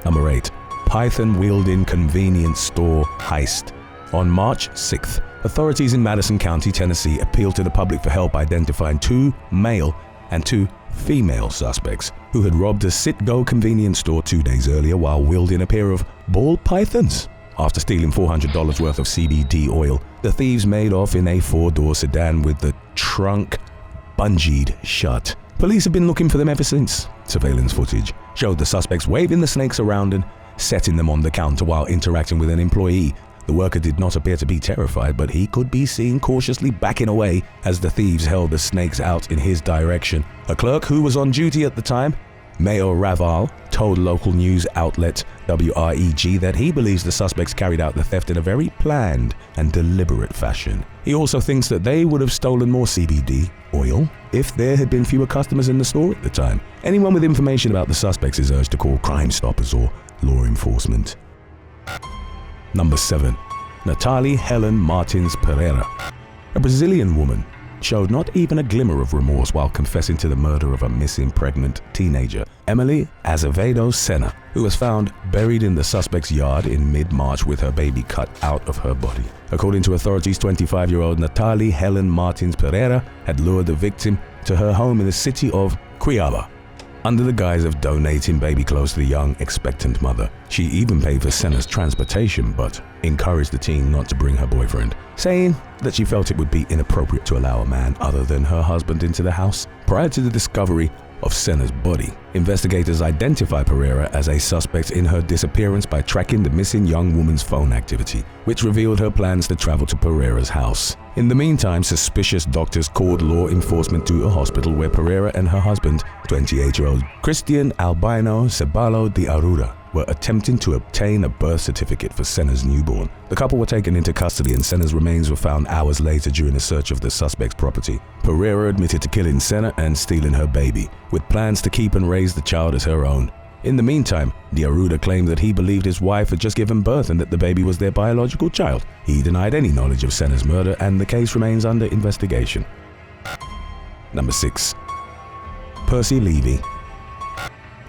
Number 8. Python-Wielding convenience store heist. On March 6th, authorities in Madison County, Tennessee appealed to the public for help identifying 2 male and 2 female suspects who had robbed a Citgo convenience store 2 days earlier while wielding a pair of ball pythons. After stealing $400 worth of CBD oil, the thieves made off in a 4-door sedan with the trunk bungeed shut. Police have been looking for them ever since. Surveillance footage showed the suspects waving the snakes around and setting them on the counter while interacting with an employee. The worker did not appear to be terrified, but he could be seen cautiously backing away as the thieves held the snakes out in his direction. A clerk who was on duty at the time, Mayor Raval, told local news outlet WREG that he believes the suspects carried out the theft in a very planned and deliberate fashion. He also thinks that they would have stolen more CBD oil if there had been fewer customers in the store at the time. Anyone with information about the suspects is urged to call Crime Stoppers or law enforcement. Number 7. Nataly Helen Martins Pereira. A Brazilian woman showed not even a glimmer of remorse while confessing to the murder of a missing pregnant teenager, Emily Azevedo Senna, who was found buried in the suspect's yard in mid-March with her baby cut out of her body. According to authorities, 25-year-old Nataly Helen Martins Pereira had lured the victim to her home in the city of Cuiabá under the guise of donating baby clothes to the young expectant mother. She even paid for Senna's transportation, but encouraged the teen not to bring her boyfriend, saying that she felt it would be inappropriate to allow a man other than her husband into the house. Prior to the discovery of Senna's body, investigators identified Pereira as a suspect in her disappearance by tracking the missing young woman's phone activity, which revealed her plans to travel to Pereira's house. In the meantime, suspicious doctors called law enforcement to a hospital where Pereira and her husband, 28-year-old Christian Albino Ceballo de Arruda, were attempting to obtain a birth certificate for Senna's newborn. The couple were taken into custody and Senna's remains were found hours later during a search of the suspect's property. Pereira admitted to killing Senna and stealing her baby, with plans to keep and raise the child as her own. In the meantime, de Arruda claimed that he believed his wife had just given birth and that the baby was their biological child. He denied any knowledge of Senna's murder and the case remains under investigation. Number 6. Percy Levy.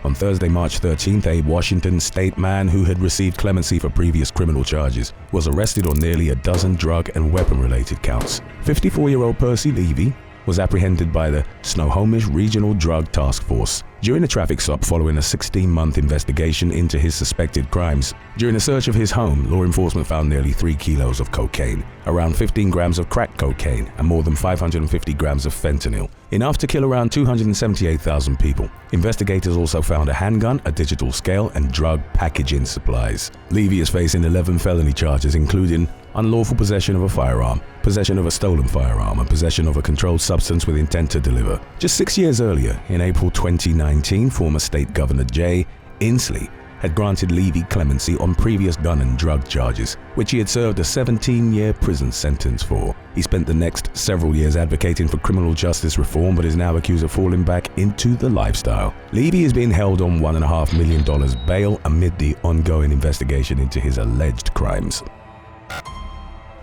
On Thursday, March 13th, a Washington state man who had received clemency for previous criminal charges was arrested on nearly a dozen drug and weapon-related counts. 54-year-old Percy Levy was apprehended by the Snohomish Regional Drug Task Force during a traffic stop following a 16-month investigation into his suspected crimes. During a search of his home, law enforcement found nearly 3 kilos of cocaine, around 15 grams of crack cocaine, and more than 550 grams of fentanyl, enough to kill around 278,000 people. Investigators also found a handgun, a digital scale, and drug packaging supplies. Levy is facing 11 felony charges, including unlawful possession of a firearm, possession of a stolen firearm, and possession of a controlled substance with intent to deliver. Just 6 years earlier, in April 2019, former state governor Jay Inslee had granted Levy clemency on previous gun and drug charges, which he had served a 17-year prison sentence for. He spent the next several years advocating for criminal justice reform, but is now accused of falling back into the lifestyle. Levy is being held on $1.5 million bail amid the ongoing investigation into his alleged crimes.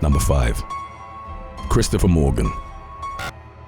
Number 5. Christopher Morgan.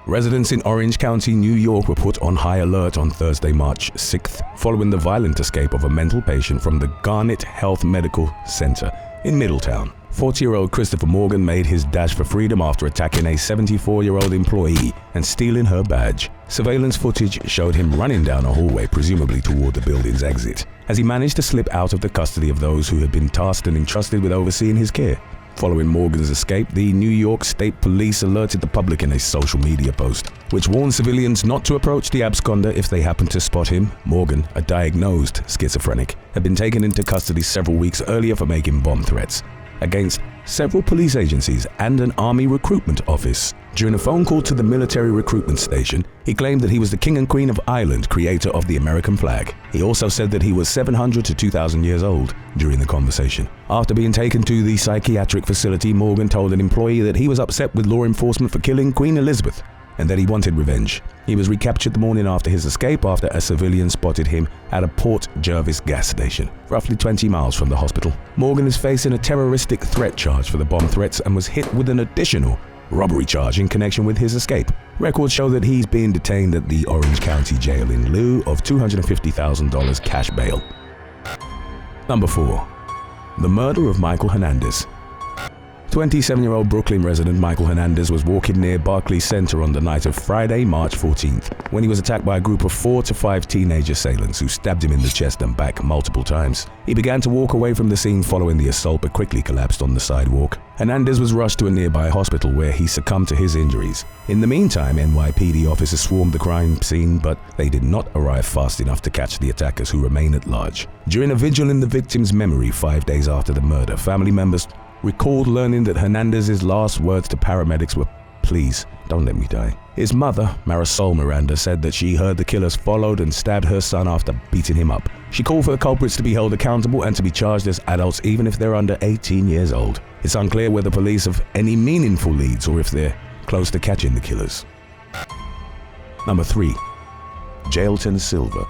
Residents in Orange County, New York were put on high alert on Thursday, March 6th, following the violent escape of a mental patient from the Garnet Health Medical Center in Middletown. 40-year-old Christopher Morgan made his dash for freedom after attacking a 74-year-old employee and stealing her badge. Surveillance footage showed him running down a hallway, presumably toward the building's exit, as he managed to slip out of the custody of those who had been tasked and entrusted with overseeing his care. Following Morgan's escape, the New York State Police alerted the public in a social media post, which warned civilians not to approach the absconder if they happened to spot him. Morgan, a diagnosed schizophrenic, had been taken into custody several weeks earlier for making bomb threats against several police agencies and an army recruitment office. During a phone call to the military recruitment station, he claimed that he was the King and Queen of Ireland, creator of the American flag. He also said that he was 700 to 2,000 years old during the conversation. After being taken to the psychiatric facility, Morgan told an employee that he was upset with law enforcement for killing Queen Elizabeth and that he wanted revenge. He was recaptured the morning after his escape after a civilian spotted him at a Port Jervis gas station, roughly 20 miles from the hospital. Morgan is facing a terroristic threat charge for the bomb threats and was hit with an additional robbery charge in connection with his escape. Records show that he's being detained at the Orange County Jail in lieu of $250,000 cash bail. Number 4. The murder of Michael Hernandez. 27-year-old Brooklyn resident Michael Hernandez was walking near Barclays Center on the night of Friday, March 14th, when he was attacked by a group of 4 to 5 teenage assailants who stabbed him in the chest and back multiple times. He began to walk away from the scene following the assault but quickly collapsed on the sidewalk. Hernandez was rushed to a nearby hospital where he succumbed to his injuries. In the meantime, NYPD officers swarmed the crime scene, but they did not arrive fast enough to catch the attackers, who remain at large. During a vigil in the victim's memory 5 days after the murder, family members recalled learning that Hernandez's last words to paramedics were, "Please, don't let me die." His mother, Marisol Miranda, said that she heard the killers followed and stabbed her son after beating him up. She called for the culprits to be held accountable and to be charged as adults even if they're under 18 years old. It's unclear whether police have any meaningful leads or if they're close to catching the killers. Number 3. Jailton Silva.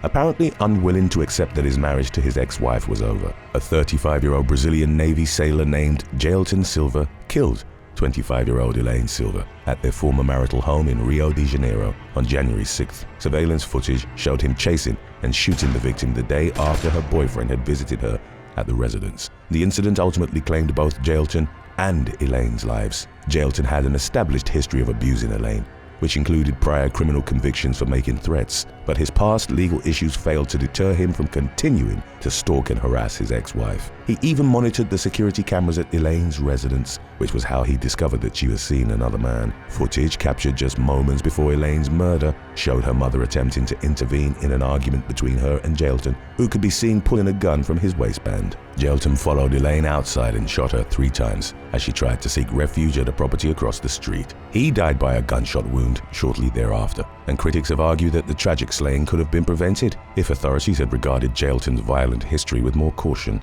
Apparently unwilling to accept that his marriage to his ex-wife was over, a 35-year-old Brazilian Navy sailor named Jailton Silva killed 25-year-old Elaine Silva at their former marital home in Rio de Janeiro on January 6th. Surveillance footage showed him chasing and shooting the victim the day after her boyfriend had visited her at the residence. The incident ultimately claimed both Jailton and Elaine's lives. Jailton had an established history of abusing Elaine, which included prior criminal convictions for making threats, but his past legal issues failed to deter him from continuing to stalk and harass his ex-wife. He even monitored the security cameras at Elaine's residence, which was how he discovered that she was seeing another man. Footage captured just moments before Elaine's murder showed her mother attempting to intervene in an argument between her and Jailton, who could be seen pulling a gun from his waistband. Jailton followed Elaine outside and shot her 3 times as she tried to seek refuge at a property across the street. He died by a gunshot wound shortly thereafter, and critics have argued that the tragic slaying could have been prevented if authorities had regarded Jailton's violent history with more caution.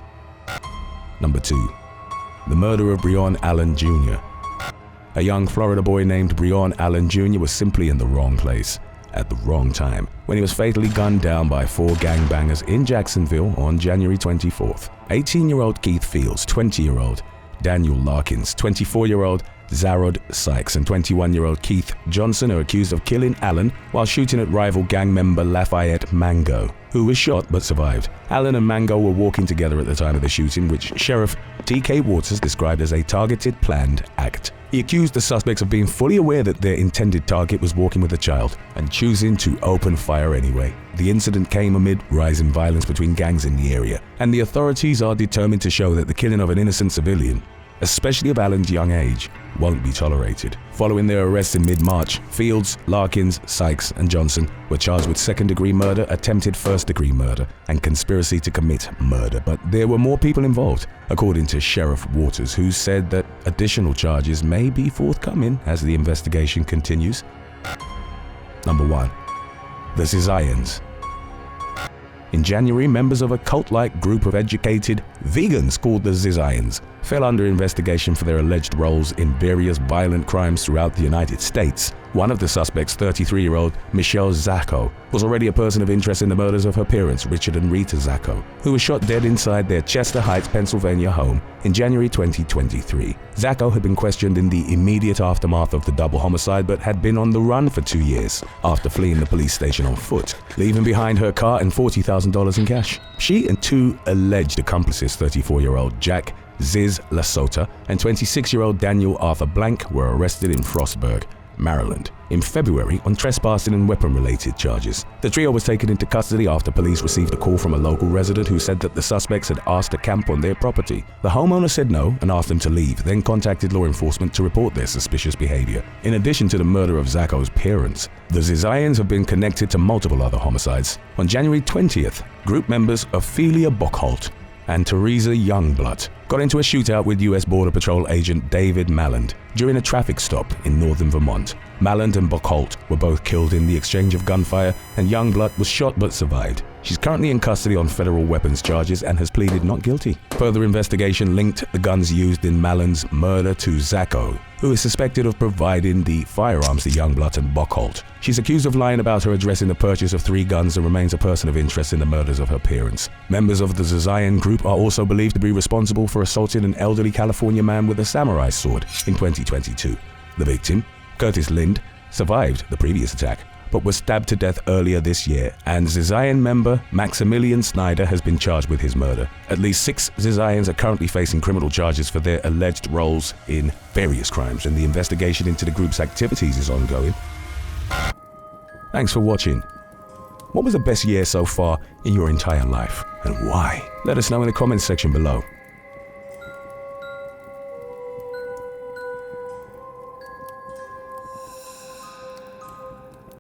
Number 2. The murder of Breon Allen Jr. A young Florida boy named Breon Allen Jr. was simply in the wrong place at the wrong time when he was fatally gunned down by 4 gangbangers in Jacksonville on January 24th. 18-year-old Keith Fields, 20-year-old Daniel Larkins, 24-year-old Zarod Sykes, and 21-year-old Keith Johnson are accused of killing Allen while shooting at rival gang member Lafayette Mango, who was shot but survived. Allen and Mango were walking together at the time of the shooting, which Sheriff T.K. Waters described as a targeted, planned act. He accused the suspects of being fully aware that their intended target was walking with a child and choosing to open fire anyway. The incident came amid rising violence between gangs in the area, and the authorities are determined to show that the killing of an innocent civilian, especially of Allen's young age, won't be tolerated. Following their arrests in mid-March, Fields, Larkins, Sykes, and Johnson were charged with second-degree murder, attempted first-degree murder, and conspiracy to commit murder. But there were more people involved, according to Sheriff Waters, who said that additional charges may be forthcoming as the investigation continues. Number 1. The Zizayans. In January, members of a cult-like group of educated vegans called the Zizayans fell under investigation for their alleged roles in various violent crimes throughout the United States. One of the suspects, 33-year-old Michelle Zacco, was already a person of interest in the murders of her parents, Richard and Rita Zacco, who were shot dead inside their Chester Heights, Pennsylvania home in January 2023. Zacco had been questioned in the immediate aftermath of the double homicide, but had been on the run for 2 years after fleeing the police station on foot, leaving behind her car and $40,000 in cash. She and 2 alleged accomplices, 34-year-old Jack Ziz Lasota and 26-year-old Daniel Arthur Blank were arrested in Frostburg, Maryland, in February on trespassing and weapon-related charges. The trio was taken into custody after police received a call from a local resident who said that the suspects had asked to camp on their property. The homeowner said no and asked them to leave, then contacted law enforcement to report their suspicious behavior. In addition to the murder of Zacco's parents, the Zizians have been connected to multiple other homicides. On January 20th, group members Ophelia Bockholt and Teresa Youngblood got into a shootout with U.S. Border Patrol agent David Malland during a traffic stop in northern Vermont. Malland and Bockholt were both killed in the exchange of gunfire, and Youngblood was shot but survived. She's currently in custody on federal weapons charges and has pleaded not guilty. Further investigation linked the guns used in Malland's murder to Zacco, who is suspected of providing the firearms to Youngblood and Bockholt. She's accused of lying about her addressing the purchase of 3 guns and remains a person of interest in the murders of her parents. Members of the Zizian group are also believed to be responsible for assaulting an elderly California man with a samurai sword in 2022. The victim, Curtis Lind, survived the previous attack, but was stabbed to death earlier this year, and Zizian member Maximilian Snyder has been charged with his murder. At least 6 Zizians are currently facing criminal charges for their alleged roles in various crimes, and the investigation into the group's activities is ongoing. Thanks for watching. What was the best year so far in your entire life, and why? Let us know in the comments section below.